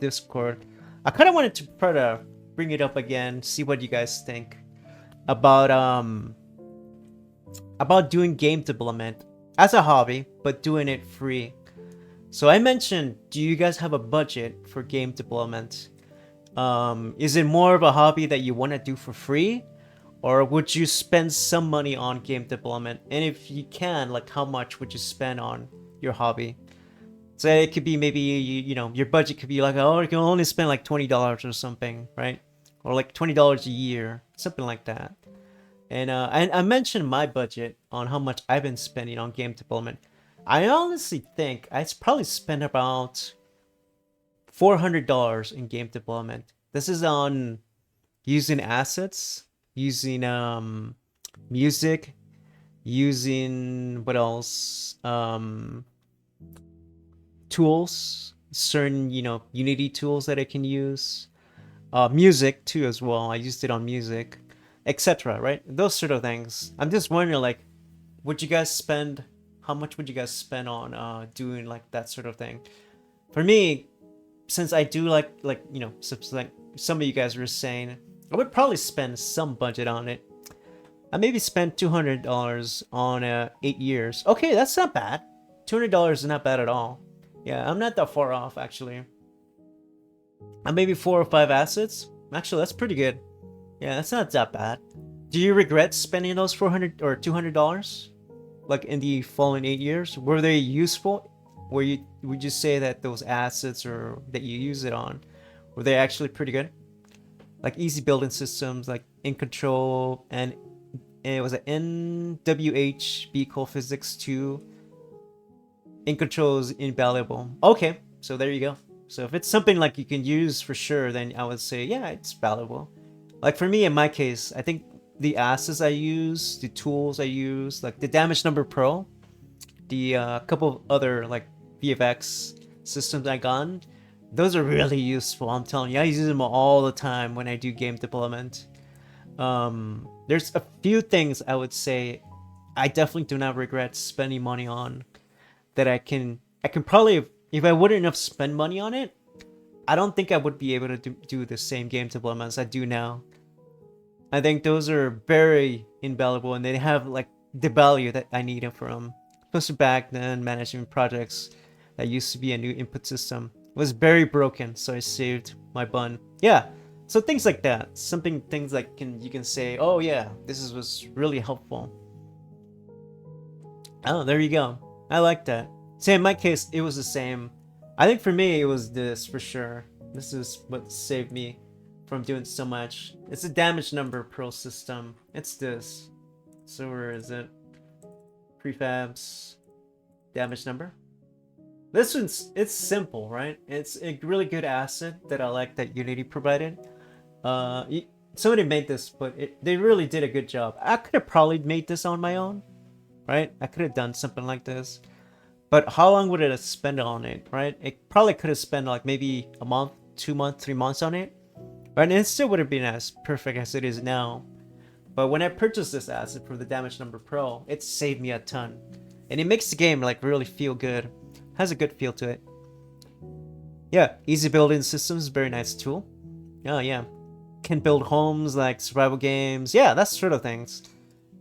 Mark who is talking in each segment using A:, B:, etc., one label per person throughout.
A: Discord. I kind of wanted to try to bring it up again, see what you guys think about doing game development as a hobby, but doing it free. So I mentioned, do you guys have a budget for game development? Is it more of a hobby that you want to do for free, or would you spend some money on game development? And if you can, like, how much would you spend on your hobby? So it could be maybe your budget could be like, oh, you can only spend like $20 or something, right? Or like $20 a year, something like that. And I mentioned my budget on how much I've been spending on game development. I honestly think I probably spent about $400 in game development. This is on using assets, using music, using what else? Tools, certain Unity tools that I can use. Music too as well. I used it on music, etc. Right? Those sort of things. I'm just wondering, like, would you guys spend? How much would you guys spend on doing like that sort of thing? For me, since I do like some of you guys were saying, I would probably spend some budget on it. I maybe spend $200 on 8 years. Okay, that's not bad. $200 is not bad at all. Yeah, I'm not that far off actually. Maybe 4 or 5 assets. Actually, that's pretty good. Yeah, that's not that bad. Do you regret spending those $400 or $200? Like in the following 8 years, were they useful? Would you say that those assets or that you use it on, were they actually pretty good? Like easy building systems, like in control and it was an NWH Vehicle Physics 2. In control is invaluable. Okay, so there you go. So if it's something like you can use for sure, then I would say yeah, it's valuable. Like for me, in my case, I think the assets I use, the tools I use, like the Damage Number Pro, the couple of other like VFX systems I got, those are really useful. I'm telling you, I use them all the time when I do game development. There's a few things I would say I definitely do not regret spending money on that I can probably, if I wouldn't have spent money on it, I don't think I would be able to do the same game development as I do now. I think those are very invaluable and they have like the value that I need from them. Especially back then, managing projects that used to be a new input system was very broken, so I saved my bun. Yeah, so things like that. Things like you can say, oh yeah, was really helpful. Oh, there you go. I like that. See, in my case, it was the same. I think for me, it was this for sure. This is what saved me from doing so much. It's a Damage Number Pro system. It's this. So where is it? Prefabs. Damage number. This it's simple, right? It's a really good asset that I like that Unity provided. Uh, Somebody made this, but they really did a good job. I could have probably made this on my own, right? I could have done something like this. But how long would it have spent on it, right? It probably could have spent like maybe a month, 2 months, 3 months on it. Right? And it still would have been as perfect as it is now. But when I purchased this asset for the Damage Number Pro, it saved me a ton. And it makes the game like really feel good. Has a good feel to it. Yeah, easy building systems, very nice tool. Oh yeah. Can build homes like survival games. Yeah, that sort of things.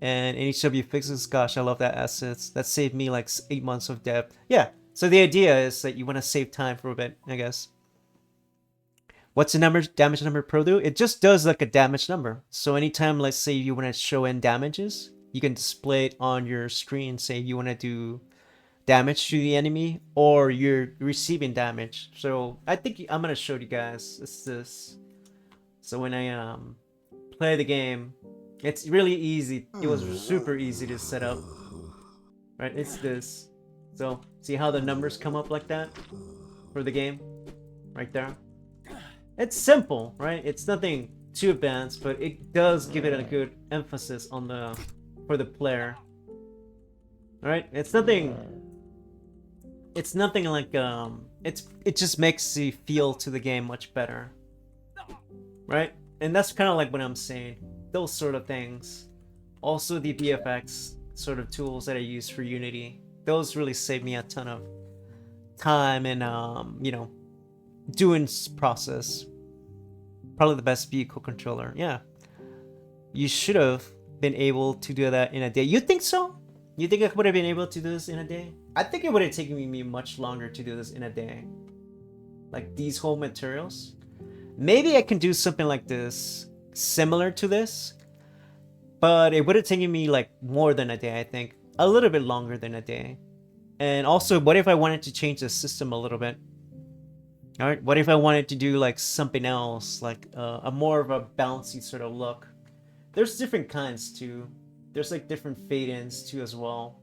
A: And NHW Fixes, gosh, I love that assets. That saved me like 8 months of dev. Yeah, so the idea is that you want to save time for a bit, I guess. What's the damage number pro do? It just does like a damage number. So anytime, let's say you want to show in damages, you can display it on your screen. Say you want to do damage to the enemy or you're receiving damage. So I think I'm gonna show you guys. It's this. So when I play the game, it's really easy. It was super easy to set up. Right, it's this. So see how the numbers come up like that for the game? Right there. It's simple, right? It's nothing too advanced, but it does give it a good emphasis on for the player. Alright? It's nothing like it just makes the feel to the game much better. Right? And that's kind of like what I'm saying. Those sort of things. Also the VFX sort of tools that I use for Unity. Those really save me a ton of time and doing process. Probably the best vehicle controller. Yeah, you should have been able to do that in a day. You think so? You think I would have been able to do this in a day? I think it would have taken me much longer to do this in a day. Like these whole materials. Maybe I can do something like this, similar to this, but it would have taken me like more than a day, I think. A little bit longer than a day. And also, what if I wanted to change the system a little bit? All right, what if I wanted to do like something else, like a more of a bouncy sort of look? There's different kinds too. There's like different fade-ins too as well.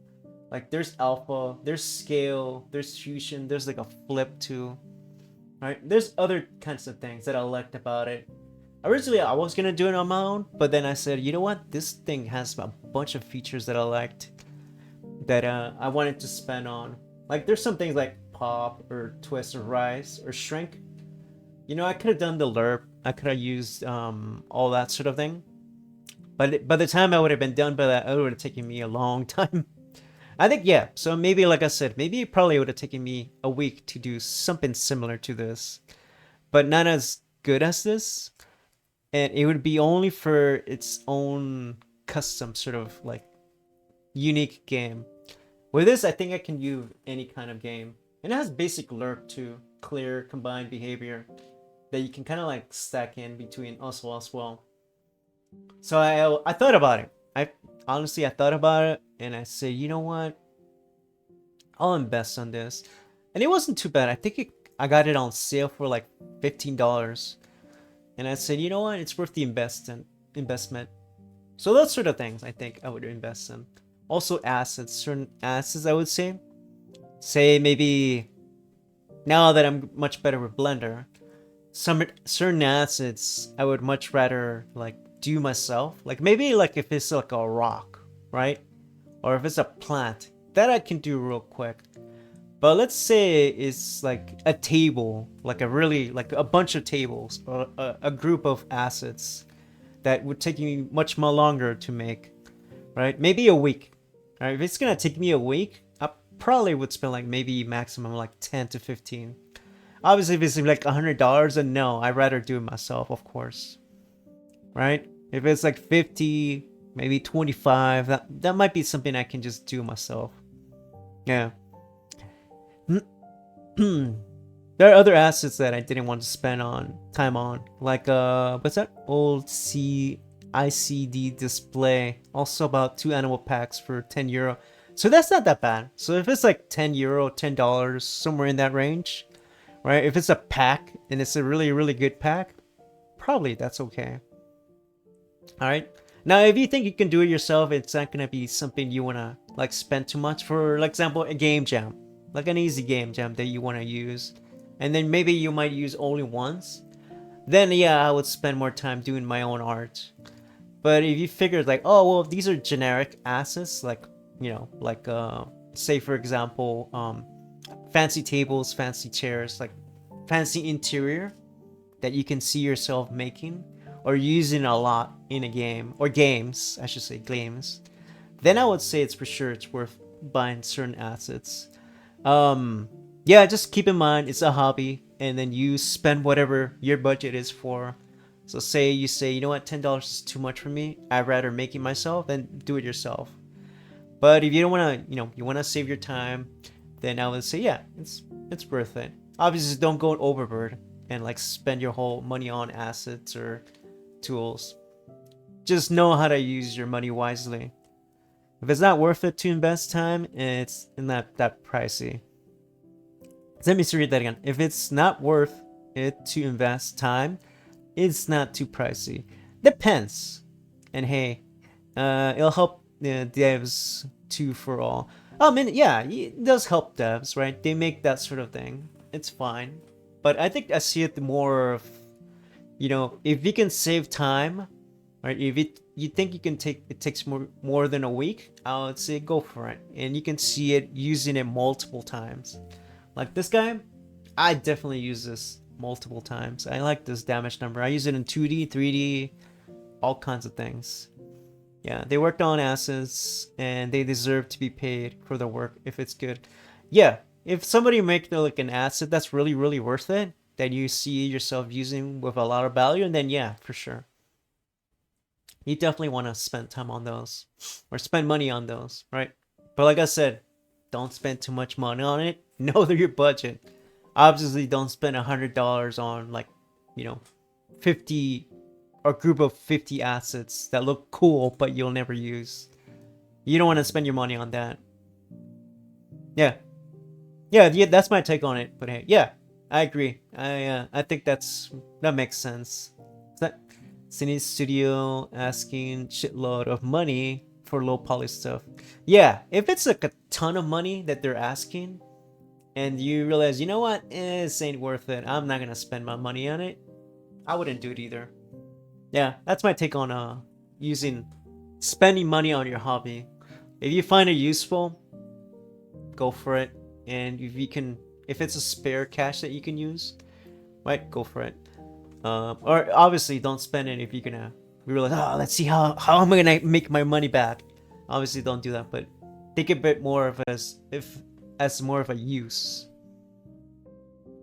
A: Like there's alpha, there's scale, there's fusion, there's like a flip too. Right? There's other kinds of things that I liked about it. Originally, I was gonna do it on my own, but then I said, you know what? This thing has a bunch of features that I liked that I wanted to spend on. Like there's some things like pop or twist or rise or shrink. You know, I could have done the lerp. I could have used all that sort of thing. But by the time I would have been done by that, it would have taken me a long time. I think, yeah. So maybe, like I said, maybe it probably would have taken me a week to do something similar to this, but not as good as this. And it would be only for its own custom sort of like unique game. With this, I think I can use any kind of game. And it has basic lurk too, clear, combined behavior that you can kind of like stack in between also as well. So I thought about it. I thought about it and I said, you know what? I'll invest on this. And it wasn't too bad. I got it on sale for like $15. And I said, you know what? It's worth the investment. So those sort of things I think I would invest in. Also assets, certain assets I would say. Say maybe now that I'm much better with Blender, some certain assets I would much rather like do myself. Like maybe like if it's like a rock, right? Or if it's a plant, that I can do real quick. But let's say it's like a table, like a really like a bunch of tables or a group of assets that would take me much more longer to make, right? Maybe a week. All right, if it's gonna take me a week, I probably would spend like maybe maximum like 10 to 15. Obviously, if it's like $100, then no, I'd rather do it myself, of course, right? If it's like 50, maybe 25, that might be something I can just do myself. Yeah. There are other assets that I didn't want to spend on time on, like what's that old ICD display, also about 2 animal packs for €10. So that's not that bad. So if it's like €10, $10, somewhere in that range, right? If it's a pack and it's a really, really good pack, probably that's okay. All right. Now, if you think you can do it yourself, it's not gonna be something you wanna like spend too much. For example, a game jam, like an easy game jam that you wanna use, and then maybe you might use only once. Then yeah, I would spend more time doing my own art. But if you figure like, oh well, these are generic assets, like like say for example, fancy tables, fancy chairs, like fancy interior that you can see yourself making or using a lot in a game or games, I should say games, then I would say it's for sure it's worth buying certain assets. Yeah, just keep in mind it's a hobby, and then you spend whatever your budget is for. So say you say, you know what, $10 is too much for me. I'd rather make it myself than do it yourself. But if you don't want to, you want to save your time, then I would say, yeah, it's worth it. Obviously, don't go overboard and like spend your whole money on assets or tools. Just know how to use your money wisely. If it's not worth it to invest time, it's not that pricey. Let me read that again. If it's not worth it to invest time, it's not too pricey. Depends. And hey, it'll help devs too for all. I mean, yeah, it does help devs, right? They make that sort of thing. It's fine. But I think I see it more of, if you can save time, right? If you think it takes more than a week, I would say go for it. And you can see it using it multiple times. Like this guy, I definitely use this multiple times. I like this damage number. I use it in 2D, 3D, all kinds of things. Yeah, they worked on assets and they deserve to be paid for their work if it's good. Yeah, if somebody makes like an asset that's really, really worth it, that you see yourself using with a lot of value, and then yeah, for sure, you definitely want to spend time on those or spend money on those, right? But like I said, don't spend too much money on it. Know your budget. Obviously, don't spend $100 on like, you know, 50 or group of 50 assets that look cool but you'll never use. You don't want to spend your money on that. Yeah, yeah. That's my take on it. But hey, yeah, I agree. I think that makes sense. That Cine Studio asking shitload of money for low poly stuff. Yeah, if it's like a ton of money that they're asking, and you realize, you know what, this ain't worth it. I'm not gonna spend my money on it. I wouldn't do it either. Yeah, that's my take on using spending money on your hobby. If you find it useful, go for it. And if it's a spare cash that you can use, right, go for it. Or obviously don't spend it if you're gonna realize, oh, let's see how am I gonna make my money back. Obviously don't do that, but think a bit more of as more of a use.